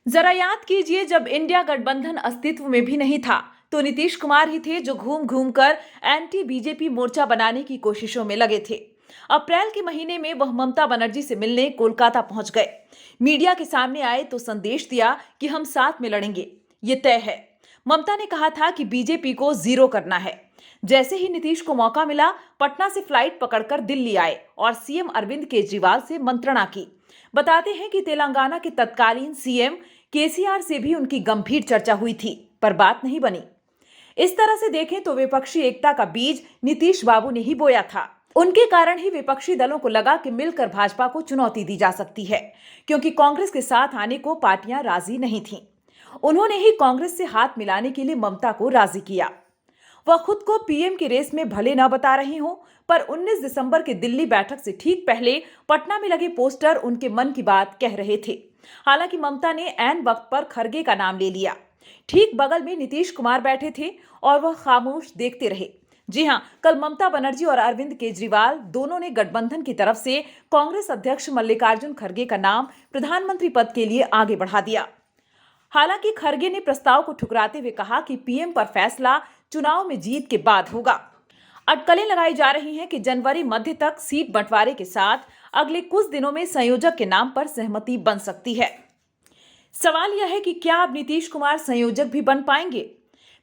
जरा याद कीजिए, जब इंडिया गठबंधन अस्तित्व में भी नहीं था तो नीतीश कुमार ही थे जो घूम घूम कर एंटी बीजेपी मोर्चा बनाने की कोशिशों में लगे थे। अप्रैल के महीने में वह ममता बनर्जी से मिलने कोलकाता पहुंच गए। मीडिया के सामने आए तो संदेश दिया कि हम साथ में लड़ेंगे, ये तय है। ममता ने कहा था कि बीजेपी को जीरो करना है। जैसे ही नीतीश को मौका मिला, पटना से फ्लाइट पकड़कर दिल्ली आए और सीएम अरविंद केजरीवाल से मंत्रणा की। बताते हैं कि तेलंगाना के तत्कालीन सीएम केसीआर से भी उनकी गंभीर चर्चा हुई थी, पर बात नहीं बनी। इस तरह से देखें तो विपक्षी एकता का बीज नीतीश बाबू ने ही बोया था। उनके कारण ही विपक्षी दलों को लगा कि मिलकर भाजपा को चुनौती दी जा सकती है, क्योंकि कांग्रेस के साथ आने को पार्टियां राजी नहीं थीं। उन्होंने ही कांग्रेस से हाथ मिलाने के लिए ममता को राजी किया। वह खुद को पीएम की रेस में भले न बता रही हो, पर 19 दिसंबर के दिल्ली बैठक से ठीक पहले पटना में लगे पोस्टर उनके मन की बात कह रहे थे। हालांकि ममता ने ऐन वक्त पर खरगे का नाम ले लिया। ठीक बगल में नीतीश कुमार बैठे थे और वह खामोश देखते रहे। जी हां, कल ममता बनर्जी और अरविंद केजरीवाल दोनों ने गठबंधन की तरफ से कांग्रेस अध्यक्ष मल्लिकार्जुन खरगे का नाम प्रधानमंत्री पद के लिए आगे बढ़ा दिया। हालांकि खरगे ने प्रस्ताव को ठुकराते हुए कहा कि पीएम पर फैसला चुनाव में जीत के बाद होगा। अटकलें लगाई जा रही हैं कि जनवरी मध्य तक सीट बंटवारे के साथ अगले कुछ दिनों में संयोजक के नाम पर सहमति बन सकती है। सवाल यह है कि क्या अब नीतीश कुमार संयोजक भी बन पाएंगे?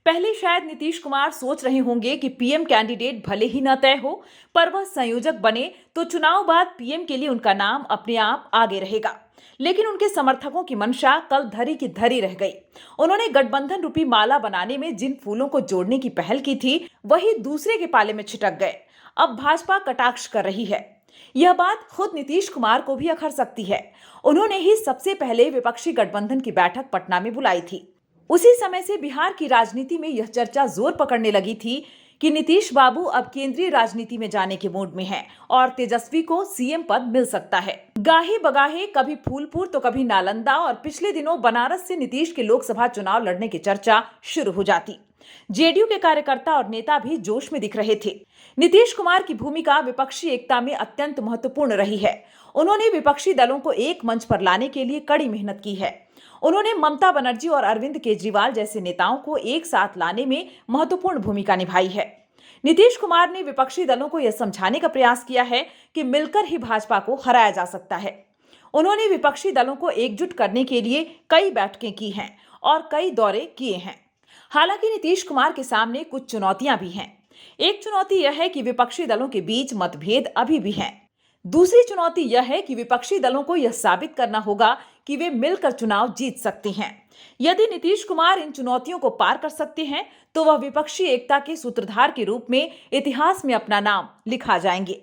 पहले शायद नीतीश कुमार सोच रहे होंगे कि पीएम कैंडिडेट भले ही न तय हो, पर वह संयोजक बने तो चुनाव बाद पीएम के लिए उनका नाम अपने आप आगे रहेगा। लेकिन उनके समर्थकों की मंशा कल धरी की धरी रह गई। उन्होंने गठबंधन रूपी माला बनाने में जिन फूलों को जोड़ने की पहल की थी, वही दूसरे के पाले में छिटक गए। अब भाजपा कटाक्ष कर रही है। यह बात खुद नीतीश कुमार को भी अखर सकती है। उन्होंने ही सबसे पहले विपक्षी गठबंधन की बैठक पटना में बुलाई थी। उसी समय से बिहार की राजनीति में यह चर्चा जोर पकड़ने लगी थी कि नीतीश बाबू अब केंद्रीय राजनीति में जाने के मूड में हैं और तेजस्वी को सीएम पद मिल सकता है। गाहे बगाहे, कभी फूलपुर तो कभी नालंदा, और पिछले दिनों बनारस से नीतीश के लोकसभा चुनाव लड़ने की चर्चा शुरू हो जाती। जेडीयू के कार्यकर्ता और नेता भी जोश में दिख रहे थे। नीतीश कुमार की भूमिका विपक्षी एकता में अत्यंत महत्वपूर्ण रही है। उन्होंने विपक्षी दलों को एक मंच पर लाने के लिए कड़ी मेहनत की है। उन्होंने ममता बनर्जी और अरविंद केजरीवाल जैसे नेताओं को एक साथ लाने में महत्वपूर्ण भूमिका निभाई है। नीतीश कुमार ने विपक्षी दलों को यह समझाने का प्रयास किया है कि मिलकर ही भाजपा को हराया जा सकता है। उन्होंने विपक्षी दलों को एकजुट करने के लिए कई बैठकें की हैं और कई दौरे किए हैं। हालांकि नीतीश कुमार के सामने कुछ चुनौतियां भी हैं। एक चुनौती यह है कि विपक्षी दलों के बीच मतभेद अभी भी हैं। दूसरी चुनौती यह है कि विपक्षी दलों को यह साबित करना होगा कि वे मिलकर चुनाव जीत सकते हैं। यदि नीतीश कुमार इन चुनौतियों को पार कर सकते हैं तो वह विपक्षी एकता के सूत्रधार के रूप में इतिहास में अपना नाम लिखा जाएंगे।